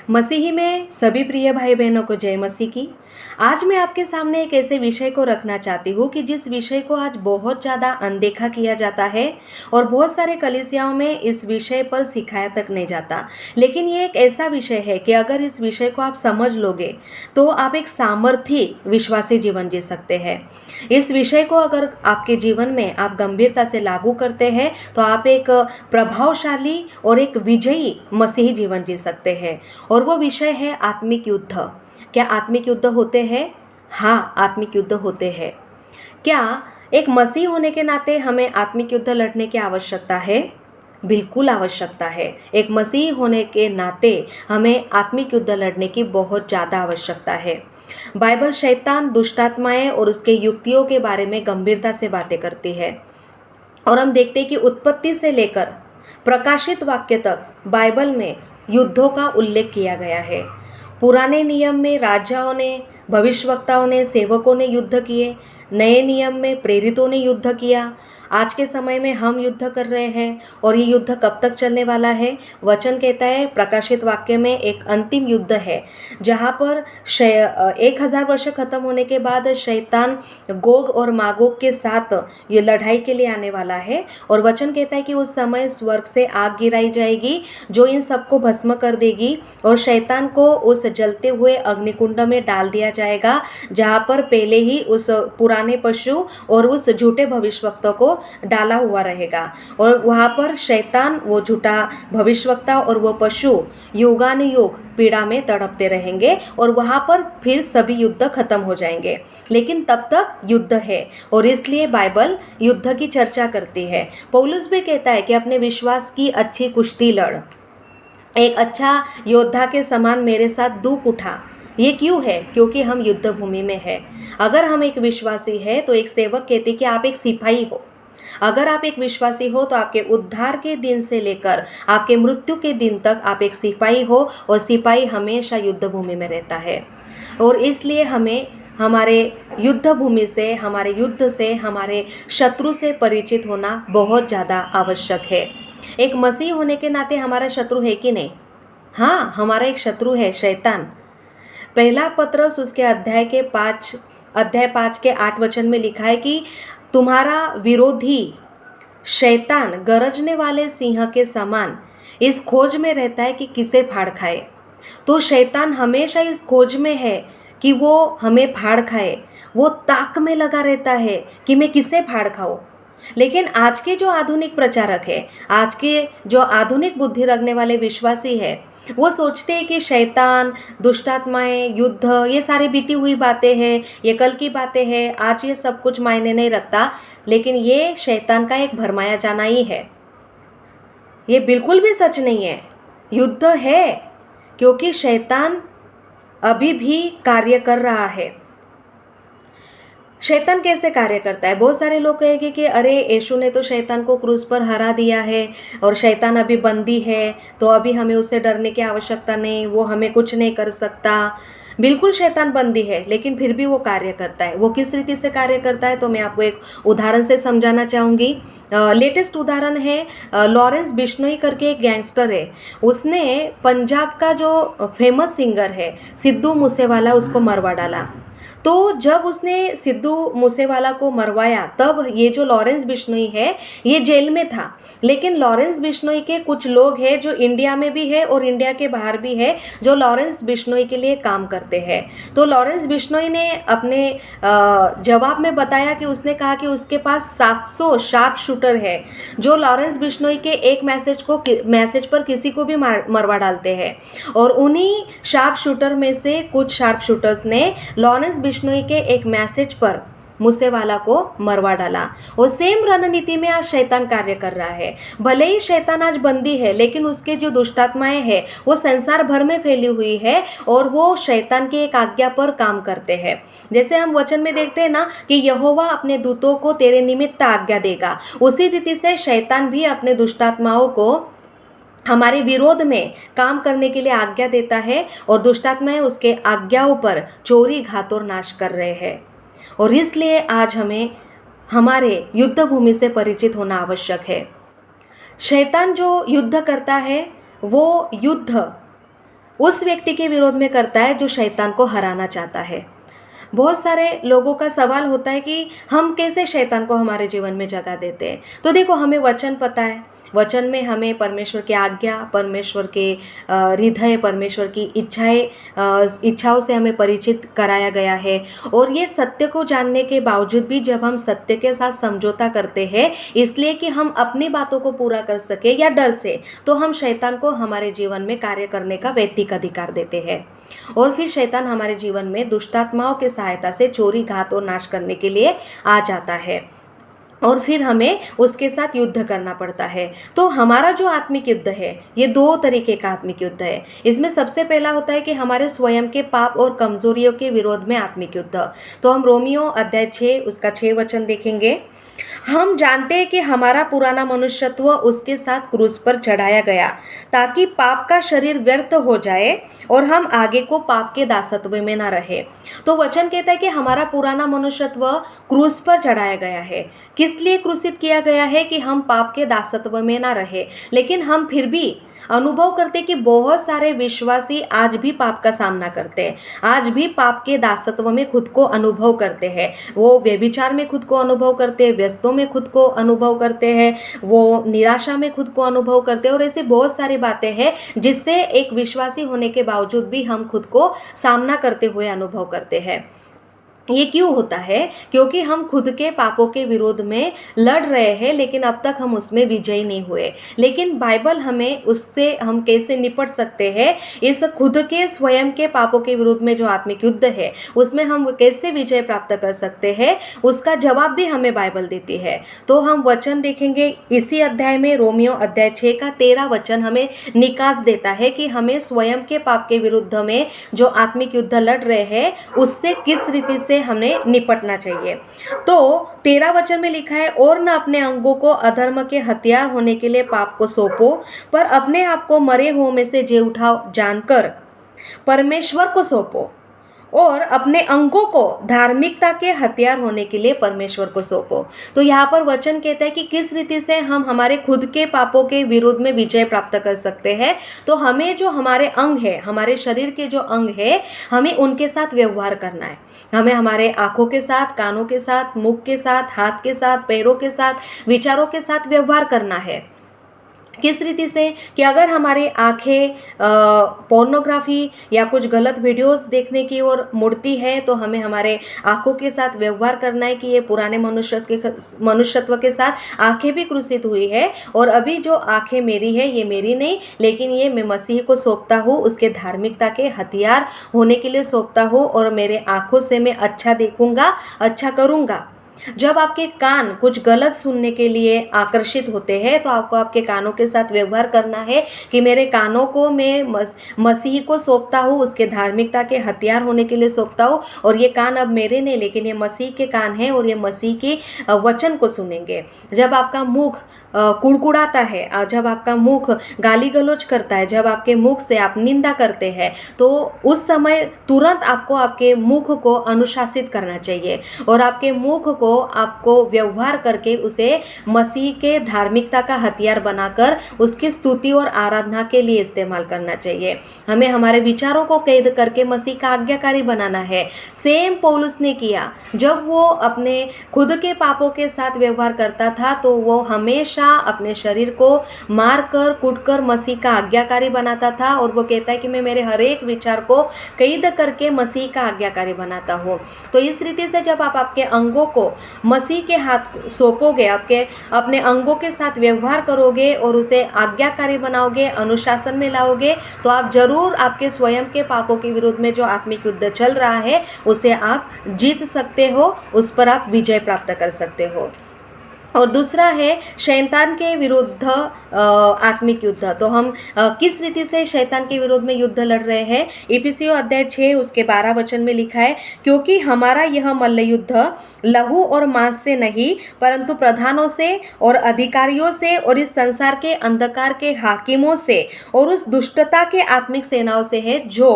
मसीही में सभी प्रिय भाई बहनों को जय मसीह की। आज मैं आपके सामने एक ऐसे विषय को रखना चाहती हूँ कि जिस विषय को आज बहुत ज़्यादा अनदेखा किया जाता है और बहुत सारे कलीसियाओं में इस विषय पर सिखाया तक नहीं जाता। लेकिन ये एक ऐसा विषय है कि अगर इस विषय को आप समझ लोगे तो आप एक सामर्थी विश्वासी जीवन जी सकते हैं। इस विषय को अगर आपके जीवन में आप गंभीरता से लागू करते हैं तो आप एक प्रभावशाली और एक विजयी मसीही जीवन जी सकते हैं। और वो विषय है आत्मिक युद्ध। क्या आत्मिक युद्ध होते हैं? हाँ, आत्मिक युद्ध होते हैं। क्या एक मसीह होने के नाते हमें आत्मिक युद्ध लड़ने की आवश्यकता है? बिल्कुल आवश्यकता है। एक मसीह होने के नाते हमें आत्मिक युद्ध लड़ने की बहुत ज़्यादा आवश्यकता है। बाइबल शैतान, दुष्टात्माएं और उसके युक्तियों के बारे में गंभीरता से बातें करती है। और हम देखते हैं कि उत्पत्ति से लेकर प्रकाशित वाक्य तक बाइबल में युद्धों का उल्लेख किया गया है। पुराने नियम में राजाओं ने, भविष्यवक्ताओं ने, सेवकों ने युद्ध किए। नए नियम में प्रेरितों ने युद्ध किया। आज के समय में हम युद्ध कर रहे हैं और ये युद्ध कब तक चलने वाला है? वचन कहता है प्रकाशित वाक्य में एक अंतिम युद्ध है जहाँ पर 1000 वर्ष खत्म होने के बाद शैतान गोग और मागोग के साथ ये लड़ाई के लिए आने वाला है। और वचन कहता है कि उस समय स्वर्ग से आग गिराई जाएगी जो इन सबको भस्म कर देगी और शैतान को उस जलते हुए अग्निकुंड में डाल दिया जाएगा जहाँ पर पहले ही उस पुराने पशु और उस झूठे भविष्यवक्ता को डाला हुआ रहेगा। और वहाँ पर शैतान, वो झूठा भविष्यवक्ता और वो पशु युगानुयुग पीड़ा में तड़पते रहेंगे और वहाँ पर फिर सभी युद्ध खत्म हो जाएंगे। लेकिन तब तक युद्ध है और इसलिए बाइबल युद्ध की चर्चा करती है। पौलुस भी कहता है कि अपने विश्वास की अच्छी कुश्ती लड़, एक अच्छा योद्धा के समान मेरे साथ दूक उठा। ये क्यों है? क्योंकि हम युद्ध भूमि में हैं। अगर हम एक विश्वासी है तो एक सेवक कहते कि आप एक सिपाही हो। अगर आप एक विश्वासी हो तो आपके उद्धार के दिन से लेकर आपके मृत्यु के दिन तक आप एक सिपाही हो और सिपाही हमेशा युद्ध भूमि में रहता है। और इसलिए हमें हमारे युद्ध भूमि से, हमारे युद्ध से, हमारे शत्रु से परिचित होना बहुत ज़्यादा आवश्यक है। एक मसीह होने के नाते हमारा शत्रु है कि नहीं? हाँ, हमारा एक शत्रु है, शैतान। पहला पत्रस उसके अध्याय 5 के 8 वचन में लिखा है कि तुम्हारा विरोधी शैतान गरजने वाले सिंह के समान इस खोज में रहता है कि किसे फाड़ खाए। तो शैतान हमेशा इस खोज में है कि वो हमें फाड़ खाए। वो ताक में लगा रहता है कि मैं किसे फाड़ खाऊं। लेकिन आज के जो आधुनिक प्रचारक है, आज के जो आधुनिक बुद्धि रखने वाले विश्वासी है, वो सोचते हैं कि शैतान, दुष्टात्माएं, युद्ध ये सारी बीती हुई बातें हैं, ये कल की बातें हैं, आज ये सब कुछ मायने नहीं रखता। लेकिन ये शैतान का एक भरमाया जाना ही है। ये बिल्कुल भी सच नहीं है। युद्ध है क्योंकि शैतान अभी भी कार्य कर रहा है। शैतान कैसे कार्य करता है? बहुत सारे लोग कहेंगे कि अरे यीशु ने तो शैतान को क्रूस पर हरा दिया है और शैतान अभी बंदी है तो अभी हमें उससे डरने की आवश्यकता नहीं, वो हमें कुछ नहीं कर सकता। बिल्कुल शैतान बंदी है लेकिन फिर भी वो कार्य करता है। वो किस रीति से कार्य करता है तो मैं आपको एक उदाहरण से समझाना चाहूँगी। लेटेस्ट उदाहरण है, लॉरेंस बिश्नोई करके एक गैंगस्टर है। उसने पंजाब का जो फेमस सिंगर है सिद्धू मूसेवाला, उसको मरवा डाला। तो जब उसने सिद्धू मूसेवाला को मरवाया तब ये जो लॉरेंस बिश्नोई है ये जेल में था। लेकिन लॉरेंस बिश्नोई के कुछ लोग हैं जो इंडिया में भी है और इंडिया के बाहर भी है जो लॉरेंस बिश्नोई के लिए काम करते हैं। तो लॉरेंस बिश्नोई ने अपने जवाब में बताया कि उसने कहा कि उसके पास 700 शार्प शूटर है जो लॉरेंस बिश्नोई के एक मैसेज पर किसी को भी मरवा डालते हैं। और उन्हीं शार्प शूटर में से कुछ शार्प शूटर्स ने लॉरेंस बिश्नोई के एक मैसेज पर मूसेवाला को मरवा डाला। और सेम रणनीति में आज शैतान कार्य कर रहा है। भले ही शैतान आज बंदी है लेकिन उसके जो दुष्टात्माएं हैं वो संसार भर में फैली हुई है और वो शैतान की एक आज्ञा पर काम करते हैं। जैसे हम वचन में देखते हैं ना कि यहोवा अपने दूतों को तेरे निमित्त आज्ञा देगा, उसी रीति से शैतान भी अपने दुष्टात्माओं को हमारे विरोध में काम करने के लिए आज्ञा देता है और दुष्टात्माएं उसके आज्ञाओं पर चोरी, घात और नाश कर रहे हैं। और इसलिए आज हमें हमारे युद्ध भूमि से परिचित होना आवश्यक है। शैतान जो युद्ध करता है वो युद्ध उस व्यक्ति के विरोध में करता है जो शैतान को हराना चाहता है। बहुत सारे लोगों का सवाल होता है कि हम कैसे शैतान को हमारे जीवन में जगह देते हैं। तो देखो, हमें वचन पता है, वचन में हमें परमेश्वर की आज्ञा, परमेश्वर के हृदय, परमेश्वर की इच्छाओं से हमें परिचित कराया गया है। और ये सत्य को जानने के बावजूद भी जब हम सत्य के साथ समझौता करते हैं, इसलिए कि हम अपनी बातों को पूरा कर सके या डर से, तो हम शैतान को हमारे जीवन में कार्य करने का वैयक्तिक अधिकार देते हैं। और फिर शैतान हमारे जीवन में दुष्टात्माओं की सहायता से चोरी, घात और नाश करने के लिए आ जाता है, और फिर हमें उसके साथ युद्ध करना पड़ता है। तो हमारा जो आत्मिक युद्ध है, ये 2 तरीके का आत्मिक युद्ध है। इसमें सबसे पहला होता है कि हमारे स्वयं के पाप और कमजोरियों के विरोध में आत्मिक युद्ध। तो हम रोमियो अध्याय 6 उसका 6 वचन देखेंगे। हम जानते हैं कि हमारा पुराना मनुष्यत्व उसके साथ क्रूस पर चढ़ाया गया, ताकि पाप का शरीर व्यर्थ हो जाए और हम आगे को पाप के दासत्व में ना रहे। तो वचन कहता है कि हमारा पुराना मनुष्यत्व क्रूस पर चढ़ाया गया है। किस लिए क्रूसित किया गया है? कि हम पाप के दासत्व में ना रहे। लेकिन हम फिर भी अनुभव करते कि बहुत सारे विश्वासी आज भी पाप का सामना करते हैं, आज भी पाप के दासत्व में खुद को अनुभव करते हैं। वो व्यभिचार में खुद को अनुभव करते हैं, व्यस्तों में खुद को अनुभव करते हैं, वो निराशा में खुद को अनुभव करते हैं, और ऐसी बहुत सारी बातें हैं जिससे एक विश्वासी होने के बावजूद भी हम खुद को सामना करते हुए अनुभव करते हैं। ये क्यों होता है? क्योंकि हम खुद के पापों के विरोध में लड़ रहे हैं, लेकिन अब तक हम उसमें विजयी नहीं हुए। लेकिन बाइबल हमें उससे हम कैसे निपट सकते हैं, इस खुद के स्वयं के पापों के विरोध में जो आत्मिक युद्ध है, उसमें हम कैसे विजय प्राप्त कर सकते हैं, उसका जवाब भी हमें बाइबल देती है। तो हम वचन देखेंगे इसी अध्याय में। रोमियो अध्याय 6 का 13 वचन हमें निकास देता है कि हमें स्वयं के पाप के विरुद्ध में जो आत्मिक युद्ध लड़ रहे हैं, उससे किस रीति से हमें निपटना चाहिए। तो 13 वचन में लिखा है, और न अपने अंगों को अधर्म के हथियार होने के लिए पाप को सौंपो, पर अपने आप को मरे हुओं में से जी उठाओ जानकर परमेश्वर को सौंपो, और अपने अंगों को धार्मिकता के हथियार होने के लिए परमेश्वर को सौंपो। तो यहाँ पर वचन कहता है कि किस रीति से हम हमारे खुद के पापों के विरोध में विजय प्राप्त कर सकते हैं। तो हमें जो हमारे अंग है, हमारे शरीर के जो अंग है, हमें उनके साथ व्यवहार करना है। हमें हमारे आँखों के साथ, कानों के साथ, मुख के साथ, हाथ के साथ, पैरों के साथ, विचारों के साथ व्यवहार करना है। किस रीति से? कि अगर हमारी आंखें पोर्नोग्राफी या कुछ गलत वीडियोस देखने की ओर मुड़ती है, तो हमें हमारे आंखों के साथ व्यवहार करना है कि ये पुराने मनुष्यत्व के साथ आंखें भी क्रूसित हुई है, और अभी जो आंखें मेरी है, ये मेरी नहीं, लेकिन ये मैं मसीह को सौंपता हूँ, उसके धार्मिकता के हथियार होने के लिए सौंपता हूँ, और मेरे आंखों से मैं अच्छा देखूंगा, अच्छा करूँगा। जब आपके कान कुछ गलत सुनने के लिए आकर्षित होते हैं, तो आपको आपके कानों के साथ व्यवहार करना है कि मेरे कानों को मैं मसीह को सौंपता हूँ, उसके धार्मिकता के हथियार होने के लिए सौंपता हूँ, और ये कान अब मेरे नहीं, लेकिन ये मसीह के कान हैं, और ये मसीह के वचन को सुनेंगे। जब आपका मुख कुड़कुड़ाता है, जब आपका मुख गाली गलौज करता है, जब आपके मुख से आप निंदा करते हैं, तो उस समय तुरंत आपको आपके मुख को अनुशासित करना चाहिए, और आपके मुख को आपको व्यवहार करके उसे मसीह के धार्मिकता का हथियार बनाकर उसकी स्तुति और आराधना के लिए इस्तेमाल करना चाहिए। हमें हमारे विचारों को कैद करके मसीह का आज्ञाकारी बनाना है। सेम पौलुस ने किया। जब वो अपने खुद के पापों के साथ व्यवहार करता था, तो वो हमेशा अपने शरीर को मार कर, कूट कर मसीह का आज्ञाकारी बनाता था, और वो कहता है कि मैं मेरे हर एक विचार को कैद करके मसीह का आज्ञाकारी बनाता हूँ। तो इस रीति से जब आप आपके अंगों को मसीह के हाथ सौंपोगे, आपके अपने अंगों के साथ व्यवहार करोगे और उसे आज्ञाकारी बनाओगे, अनुशासन में लाओगे, तो आप जरूर आपके स्वयं के पापों के विरुद्ध में जो आत्मिक युद्ध चल रहा है, उसे आप जीत सकते हो, उस पर आप विजय प्राप्त कर सकते हो। और दूसरा है शैतान के विरुद्ध आत्मिक युद्ध। तो हम किस रीति से शैतान के विरोध में युद्ध लड़ रहे हैं? इफिसियों अध्याय 6 उसके 12 वचन में लिखा है, क्योंकि हमारा यह मल्ल युद्ध लहू और मांस से नहीं, परंतु प्रधानों से और अधिकारियों से और इस संसार के अंधकार के हाकिमों से और उस दुष्टता के आत्मिक सेनाओं से है जो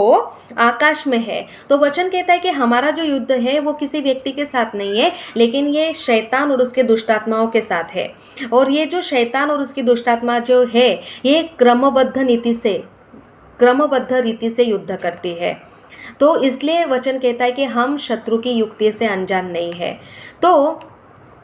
आकाश में है। तो वचन कहता है कि हमारा जो युद्ध है वो किसी व्यक्ति के साथ नहीं है, लेकिन ये शैतान और उसके दुष्टात्माओं के साथ है। और ये जो शैतान और उसकी दुष्टात्मा जो है, ये क्रमबद्ध नीति से क्रमबद्ध रीति से युद्ध करती है। तो इसलिए वचन कहता है कि हम शत्रु की युक्ति से अनजान नहीं है। तो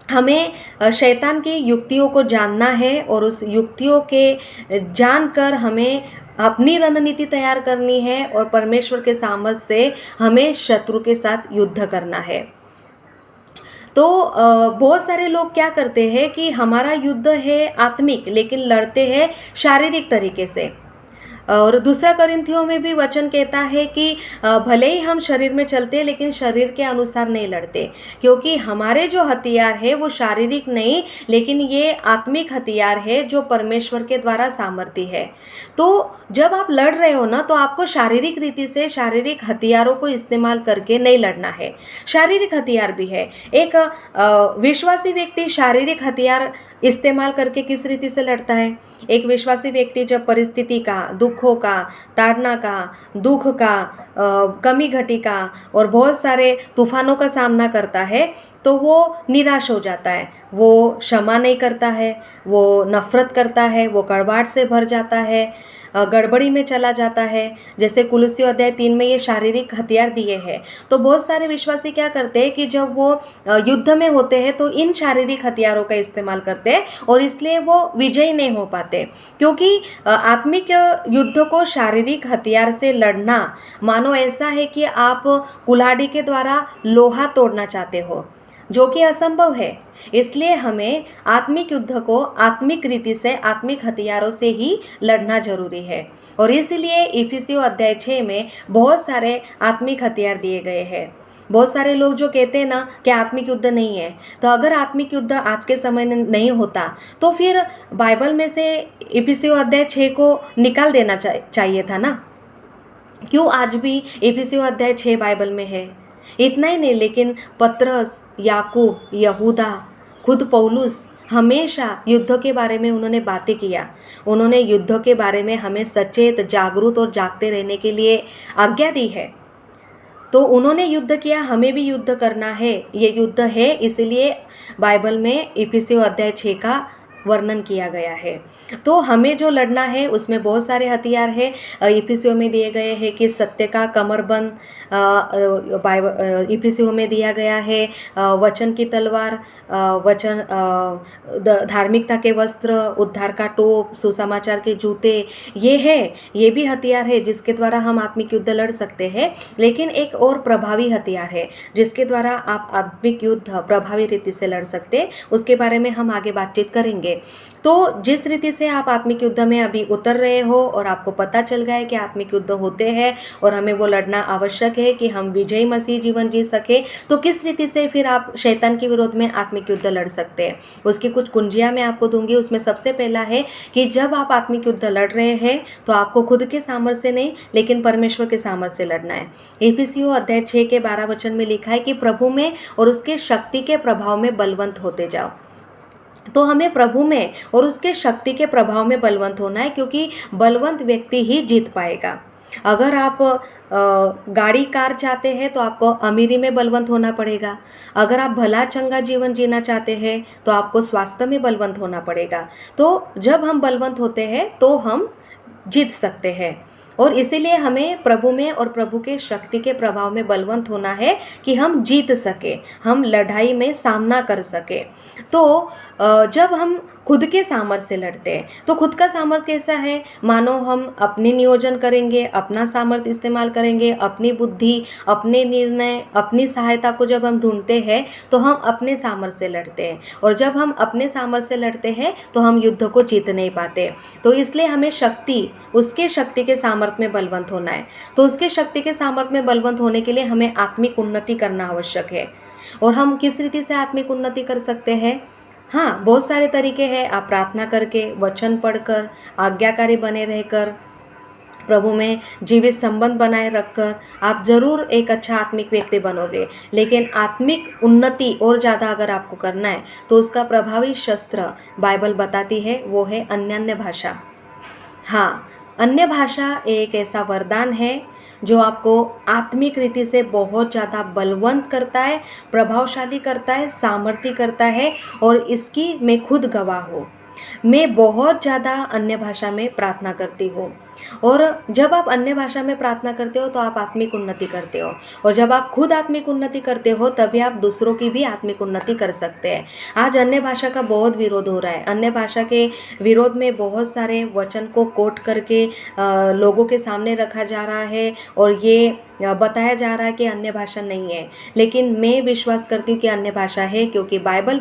हमें शैतान की युक्तियों को जानना है और उस युक्तियों के जानकर हमें अपनी रणनीति तैयार करनी है और परमेश्वर के सामर्थ्य से हमें शत्रु के साथ युद्ध करना है। तो बहुत सारे लोग क्या करते हैं कि हमारा युद्ध है आत्मिक, लेकिन लड़ते हैं शारीरिक तरीके से। और दूसरा कोरिन्थियों में भी वचन कहता है कि भले ही हम शरीर में चलते हैं लेकिन शरीर के अनुसार नहीं लड़ते, क्योंकि हमारे जो हथियार है वो शारीरिक नहीं लेकिन ये आत्मिक हथियार है जो परमेश्वर के द्वारा सामर्थ्य है। तो जब आप लड़ रहे हो ना, तो आपको शारीरिक रीति से शारीरिक हथियारों को इस्तेमाल करके नहीं लड़ना है। शारीरिक हथियार भी है। एक विश्वासी व्यक्ति शारीरिक हथियार इस्तेमाल करके किस रीति से लड़ता है? एक विश्वासी व्यक्ति जब परिस्थिति का, दुखों का, ताड़ना का, दुख का, कमी घटी का और बहुत सारे तूफानों का सामना करता है तो वो निराश हो जाता है, वो क्षमा नहीं करता है, वो नफरत करता है, वो कड़वाहट से भर जाता है, गड़बड़ी में चला जाता है। जैसे कुलुस्सियों अध्याय 3 में ये शारीरिक हथियार दिए हैं। तो बहुत सारे विश्वासी क्या करते हैं कि जब वो युद्ध में होते हैं तो इन शारीरिक हथियारों का इस्तेमाल करते हैं और इसलिए वो विजयी नहीं हो पाते, क्योंकि आत्मिक युद्ध को शारीरिक हथियार से लड़ना मानो ऐसा है कि आप कुल्हाड़ी के द्वारा लोहा तोड़ना चाहते हो, जो कि असंभव है। इसलिए हमें आत्मिक युद्ध को आत्मिक रीति से, आत्मिक हथियारों से ही लड़ना जरूरी है। और इसलिए इफिसियों अध्याय 6 में बहुत सारे आत्मिक हथियार दिए गए हैं। बहुत सारे लोग जो कहते हैं ना कि आत्मिक युद्ध नहीं है, तो अगर आत्मिक युद्ध आज के समय में नहीं होता तो फिर बाइबल में से इफिसियों अध्याय 6 को निकाल देना चाहिए था ना। क्यों आज भी इफिसियों अध्याय 6 बाइबल में है? इतना ही नहीं, लेकिन पतरस, याकूब, यहूदा, खुद पौलुस हमेशा युद्ध के बारे में उन्होंने बातें किया। उन्होंने युद्ध के बारे में हमें सचेत, जागरूक और जागते रहने के लिए आज्ञा दी है। तो उन्होंने युद्ध किया, हमें भी युद्ध करना है। ये युद्ध है, इसलिए बाइबल में इफिसियों अध्याय 6 का वर्णन किया गया है। तो हमें जो लड़ना है उसमें बहुत सारे हथियार है। इफिसियों में दिए गए हैं कि सत्य का कमरबंद, इफिसियों में दिया गया है वचन की तलवार, वचन धार्मिकता के वस्त्र, उद्धार का टोप, सुसमाचार के जूते, ये भी हथियार है जिसके द्वारा हम आत्मिक युद्ध लड़ सकते हैं। लेकिन एक और प्रभावी हथियार है जिसके द्वारा आप आत्मिक युद्ध प्रभावी रीति से लड़ सकते हैं, उसके बारे में हम आगे बातचीत करेंगे। तो जिस रीति से आप आत्मिक युद्ध में अभी उतर रहे हो और आपको पता चल गया है कि आत्मिक युद्ध होते हैं और हमें वो लड़ना आवश्यक है कि हम विजयी मसीह जीवन जी सके, तो किस रीति से फिर आप शैतान के विरोध में आत्मिक युद्ध लड़ सकते हैं, उसकी कुछ कुंजियां मैं आपको दूंगी। उसमें सबसे पहला है कि जब आप आत्मिक युद्ध लड़ रहे हैं तो आपको खुद के सामर्थ्य से नहीं लेकिन परमेश्वर के सामर्थ्य से लड़ना है। इफिसियों अध्याय 6 के 12 वचन में लिखा है कि प्रभु में और उसके शक्ति के प्रभाव में बलवंत होते जाओ। तो हमें प्रभु में और उसके शक्ति के प्रभाव में बलवंत होना है, क्योंकि बलवंत व्यक्ति ही जीत पाएगा। अगर आप गाड़ी कार चाहते हैं तो आपको अमीरी में बलवंत होना पड़ेगा। अगर आप भला चंगा जीवन जीना चाहते हैं तो आपको स्वास्थ्य में बलवंत होना पड़ेगा। तो जब हम बलवंत होते हैं तो हम जीत सकते हैं। और इसीलिए हमें प्रभु में और प्रभु के शक्ति के प्रभाव में बलवंत होना है कि हम जीत सके, हम लड़ाई में सामना कर सके। तो जब हम खुद के सामर्थ्य से लड़ते हैं तो खुद का सामर्थ्य कैसा है? मानो हम अपनी नियोजन करेंगे, अपना सामर्थ्य इस्तेमाल करेंगे, अपनी बुद्धि, अपने निर्णय, अपनी सहायता को जब हम ढूंढते हैं तो हम अपने सामर्थ्य से लड़ते हैं। और जब हम अपने सामर्थ्य से लड़ते हैं तो हम युद्ध को जीत नहीं पाते। तो इसलिए हमें शक्ति, उसके शक्ति के सामर्थ्य में बलवंत होना है। तो उसके शक्ति के सामर्थ्य में बलवंत होने के लिए हमें आत्मिक उन्नति करना आवश्यक है। और हम किस रीति से आत्मिक उन्नति कर सकते हैं? हाँ, बहुत सारे तरीके हैं। आप प्रार्थना करके, वचन पढ़कर, आज्ञाकारी बने रहकर, प्रभु में जीवित संबंध बनाए रखकर आप जरूर एक अच्छा आत्मिक व्यक्ति बनोगे। लेकिन आत्मिक उन्नति और ज़्यादा अगर आपको करना है तो उसका प्रभावी शस्त्र बाइबल बताती है, वो है अन्य भाषा। हाँ, अन्य भाषा एक ऐसा वरदान है जो आपको आत्मिक रीति से बहुत ज़्यादा बलवंत करता है, प्रभावशाली करता है, सामर्थ्य करता है। और इसकी मैं खुद गवाह हूँ। मैं बहुत ज़्यादा अन्य भाषा में प्रार्थना करती हूँ। और जब आप अन्य भाषा में प्रार्थना करते हो तो आप आत्मिक उन्नति करते हो, और जब आप खुद आत्मिक उन्नति करते हो तभी आप दूसरों की भी आत्मिक उन्नति कर सकते हैं। आज अन्य भाषा का बहुत विरोध हो रहा है। अन्य भाषा के विरोध में बहुत सारे वचन को कोट करके लोगों के सामने रखा जा रहा है, और ये बताया जा रहा है कि अन्य भाषा नहीं है। लेकिन मैं विश्वास करती हूँ कि अन्य भाषा है, क्योंकि बाइबल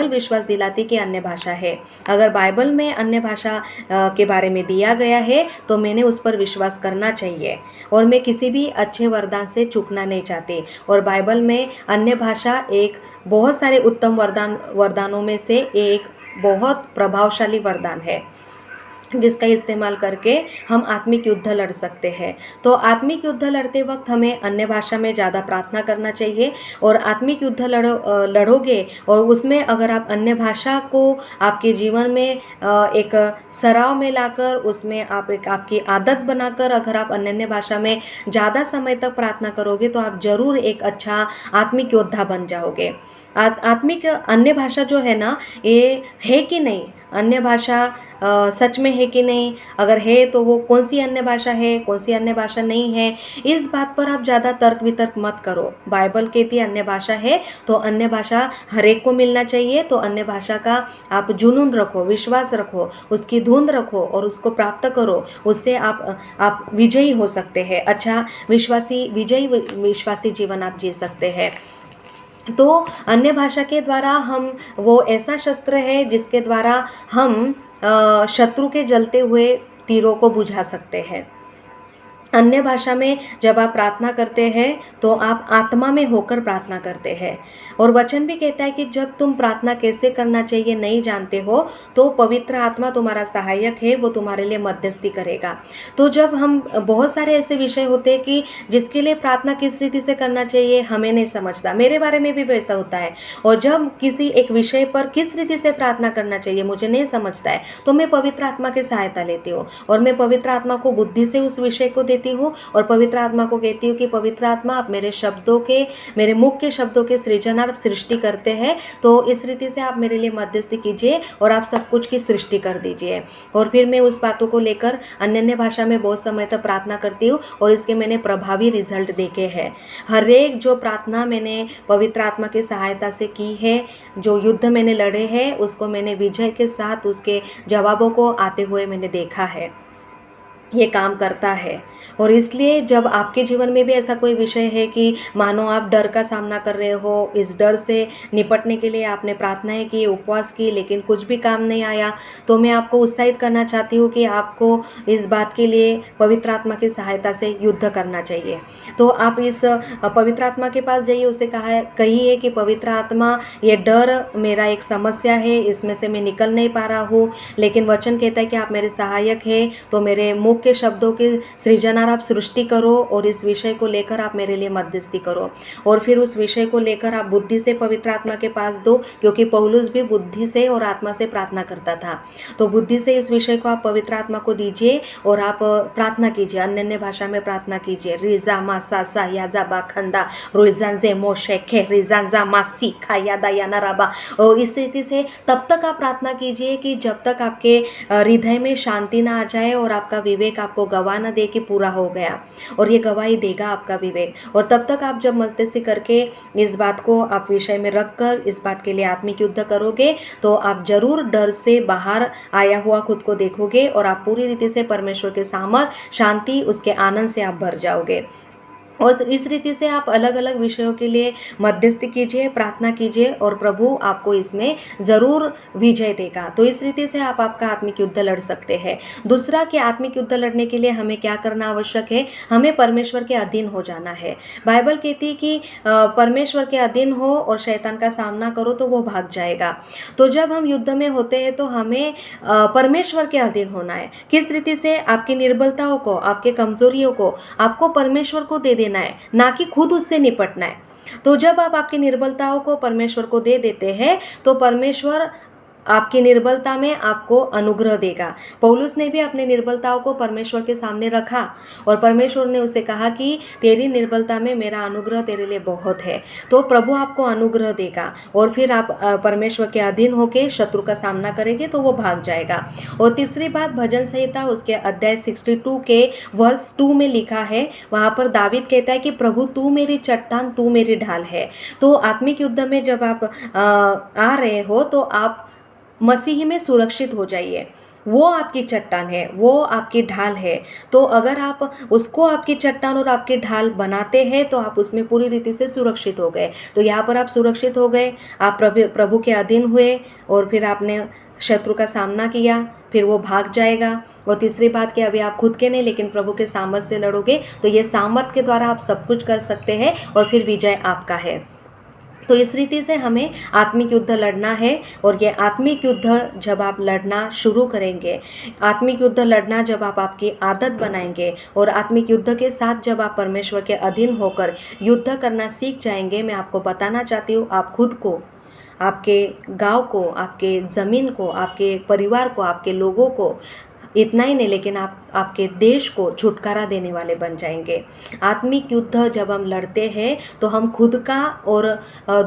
विश्वास दिलाती कि अन्य भाषा है। अगर बाइबल में अन्य भाषा के बारे में दिया गया है तो मैंने उस पर विश्वास करना चाहिए, और मैं किसी भी अच्छे वरदान से चूकना नहीं चाहती। और बाइबल में अन्य भाषा एक बहुत सारे उत्तम वरदानों में से एक बहुत प्रभावशाली वरदान है, जिसका इस्तेमाल करके हम आत्मिक युद्ध लड़ सकते हैं। तो आत्मिक युद्ध लड़ते वक्त हमें अन्य भाषा में ज़्यादा प्रार्थना करना चाहिए। और आत्मिक युद्ध लड़ोगे और उसमें अगर आप अन्य भाषा को आपके जीवन में एक सराव में लाकर, उसमें आप एक आपकी आदत बनाकर अगर आप अन्य भाषा में ज़्यादा समय तक प्रार्थना करोगे तो आप ज़रूर एक अच्छा आत्मिक योद्धा बन जाओगे। आत्मिक अन्य भाषा जो है ना, ये है कि नहीं, अन्य भाषा सच में है कि नहीं, अगर है तो वो कौन सी अन्य भाषा है, कौन सी अन्य भाषा नहीं है, इस बात पर आप ज़्यादा तर्क वितर्क मत करो। बाइबल कहती है अन्य भाषा है तो अन्य भाषा हर एक को मिलना चाहिए। तो अन्य भाषा का आप जुनून रखो, विश्वास रखो, उसकी धुन रखो और उसको प्राप्त करो। उससे आप विजयी हो सकते हैं, अच्छा विश्वासी जीवन आप जी सकते हैं। तो अन्य भाषा के द्वारा हम वो ऐसा शस्त्र है जिसके द्वारा हम शत्रु के जलते हुए तीरों को बुझा सकते हैं। अन्य भाषा में जब आप प्रार्थना करते हैं तो आप आत्मा में होकर प्रार्थना करते हैं। और वचन भी कहता है कि जब तुम प्रार्थना कैसे करना चाहिए नहीं जानते हो तो पवित्र आत्मा तुम्हारा सहायक है, वो तुम्हारे लिए मध्यस्थी करेगा। तो जब हम बहुत सारे ऐसे विषय होते हैं कि जिसके लिए प्रार्थना किस रीति से करना चाहिए हमें नहीं समझता, मेरे बारे में भी वैसा होता है। और जब किसी एक विषय पर किस रीति से प्रार्थना करना चाहिए मुझे नहीं समझता है तो मैं पवित्र आत्मा की सहायता लेती हूँ, और मैं पवित्र आत्मा को बुद्धि से उस विषय को देती हूँ, और पवित्र आत्मा को कहती हूँ कि पवित्र आत्मा आप मेरे मुख के शब्दों के सृजन आप सृष्टि करते हैं, तो इस रीति से आप मेरे लिए मध्यस्थी कीजिए और आप सब कुछ की सृष्टि कर दीजिए। और फिर मैं उस बातों को लेकर अन्य भाषा में बहुत समय तक प्रार्थना करती हूँ, और इसके मैंने प्रभावी रिजल्ट देखे हैं। हर एक जो प्रार्थना मैंने पवित्र आत्मा की सहायता से की है, जो युद्ध मैंने लड़े हैं, उसको मैंने विजय के साथ उसके जवाबों को आते हुए मैंने देखा है। ये काम करता है। और इसलिए जब आपके जीवन में भी ऐसा कोई विषय है कि मानो आप डर का सामना कर रहे हो, इस डर से निपटने के लिए आपने प्रार्थनाएं की, उपवास की, लेकिन कुछ भी काम नहीं आया, तो मैं आपको उत्साहित करना चाहती हूँ कि आपको इस बात के लिए पवित्र आत्मा की सहायता से युद्ध करना चाहिए। तो आप इस पवित्र आत्मा के पास जाइए, उसे कहिए कि पवित्र आत्मा ये डर मेरा एक समस्या है, इसमें से मैं निकल नहीं पा रहा हूँ, लेकिन वचन कहता है कि आप मेरे सहायक हैं, तो मेरे मुख के शब्दों के सृजनार आप सृष्टि करो और इस विषय को लेकर आप मेरे लिए मध्यस्थी करो। और फिर उस विषय को लेकर आप बुद्धि से पवित्र आत्मा के पास दो, क्योंकि पौलुस भी बुद्धि से और आत्मा से प्रार्थना करता था। तो बुद्धि से इस विषय को आप पवित्र आत्मा को दीजिए और आप प्रार्थना कीजिए, अन्य भाषा में प्रार्थना कीजिए। रिजा मासा सा याजा बा खंदा रुइजांजे मोशेखे रिजांजा मासी खायादा याना राबा। और इस रीति से तब तक आप प्रार्थना कीजिए कि जब तक आपके हृदय में शांति ना आ जाए और आपका विवेक आपको गवाह न दे कि पूरा हो गया, और ये गवाही देगा आपका विवेक। और तब तक आप जब मध्यस्थी करके इस बात को आप विषय में रखकर इस बात के लिए आत्मिक युद्ध करोगे तो आप जरूर डर से बाहर आया हुआ खुद को देखोगे, और आप पूरी रीति से परमेश्वर के सामर्थ, शांति, उसके आनंद से आप भर जाओगे। और इस रीति से आप अलग अलग विषयों के लिए मध्यस्थी कीजिए, प्रार्थना कीजिए, और प्रभु आपको इसमें ज़रूर विजय देगा। तो इस रीति से आप आपका आत्मिक युद्ध लड़ सकते हैं। दूसरा कि आत्मिक युद्ध लड़ने के लिए हमें क्या करना आवश्यक है, हमें परमेश्वर के अधीन हो जाना है। बाइबल कहती है कि परमेश्वर के अधीन हो और शैतान का सामना करो तो वो भाग जाएगा। तो जब हम युद्ध में होते हैं तो हमें परमेश्वर के अधीन होना है। किस रीति से? आपकी निर्बलताओं को, आपके कमजोरियों को आपको परमेश्वर को दे देना है, ना कि खुद उससे निपटना है। तो जब आप आपकी निर्बलताओं को परमेश्वर को दे देते हैं तो परमेश्वर आपकी निर्बलता में आपको अनुग्रह देगा। पौलुस ने भी अपनी निर्बलताओं को परमेश्वर के सामने रखा और परमेश्वर ने उसे कहा कि तेरी निर्बलता में मेरा अनुग्रह तेरे लिए बहुत है। तो प्रभु आपको अनुग्रह देगा और फिर आप परमेश्वर के अधीन होकर शत्रु का सामना करेंगे तो वो भाग जाएगा। और तीसरी बात, भजन संहिता उसके अध्याय 62 के वर्स 2 में लिखा है, वहाँ पर दावीद कहता है कि प्रभु तू मेरी चट्टान, तू मेरी ढाल है। तो आत्मिक युद्ध में जब आप आ रहे हो तो आप मसीह में सुरक्षित हो जाइए। वो आपकी चट्टान है, वो आपकी ढाल है। तो अगर आप उसको आपकी चट्टान और आपकी ढाल बनाते हैं तो आप उसमें पूरी रीति से सुरक्षित हो गए। तो यहाँ पर आप सुरक्षित हो गए, आप प्रभु के अधीन हुए और फिर आपने शत्रु का सामना किया, फिर वो भाग जाएगा। और तीसरी बात कि अभी आप खुद के नहीं लेकिन प्रभु के सामर्थ से लड़ोगे, तो ये सामर्थ के द्वारा आप सब कुछ कर सकते हैं और फिर विजय आपका है। तो इस रीति से हमें आत्मिक युद्ध लड़ना है। और ये आत्मिक युद्ध जब आप लड़ना शुरू करेंगे, आत्मिक युद्ध लड़ना जब आप आपकी आदत बनाएंगे और आत्मिक युद्ध के साथ जब आप परमेश्वर के अधीन होकर युद्ध करना सीख जाएंगे, मैं आपको बताना चाहती हूँ, आप खुद को, आपके गांव को, आपके ज़मीन को, आपके परिवार को, आपके लोगों को, इतना ही नहीं लेकिन आप आपके देश को छुटकारा देने वाले बन जाएंगे। आत्मिक युद्ध जब हम लड़ते हैं तो हम खुद का और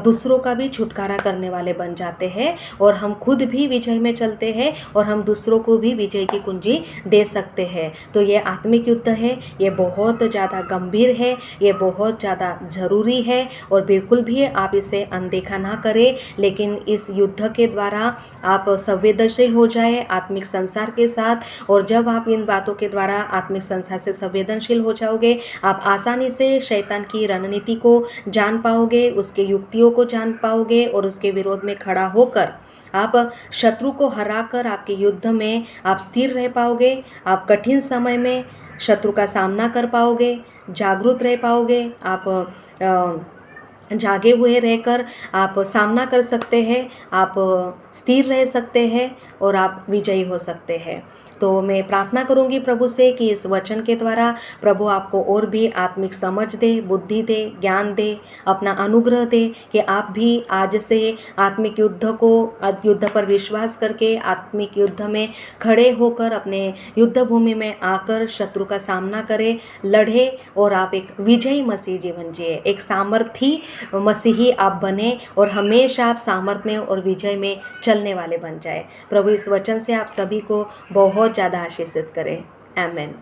दूसरों का भी छुटकारा करने वाले बन जाते हैं और हम खुद भी विजय में चलते हैं और हम दूसरों को भी विजय की कुंजी दे सकते हैं। तो ये आत्मिक युद्ध है, ये बहुत ज़्यादा गंभीर है, ये बहुत ज़्यादा ज़रूरी है और बिल्कुल भी आप इसे अनदेखा ना करें। लेकिन इस युद्ध के द्वारा आप संवेदनशील हो जाए आत्मिक संसार के साथ, और जब आप इन बातों के द्वारा आत्मिक संसार से संवेदनशील हो जाओगे, आप आसानी से शैतान की रणनीति को जान पाओगे, उसके युक्तियों को जान पाओगे और उसके विरोध में खड़ा होकर आप शत्रु को हराकर आपके युद्ध में आप स्थिर रह पाओगे। आप कठिन समय में शत्रु का सामना कर पाओगे, जागरूक रह पाओगे, आप जागे हुए रहकर आप सामना कर सकते हैं, आप स्थिर रह सकते हैं और आप विजयी हो सकते हैं। तो मैं प्रार्थना करूंगी प्रभु से कि इस वचन के द्वारा प्रभु आपको और भी आत्मिक समझ दे, बुद्धि दे, ज्ञान दे, अपना अनुग्रह दे कि आप भी आज से आत्मिक युद्ध पर विश्वास करके आत्मिक युद्ध में खड़े होकर अपने युद्ध भूमि में आकर शत्रु का सामना करें, लड़े और आप एक विजयी मसीह जीवन जिए, एक सामर्थी मसीही आप बने और हमेशा आप सामर्थ में और विजय में चलने वाले बन जाए। प्रभु इस वचन से आप सभी को बहुत ज़्यादा आशीषित करें। आमेन।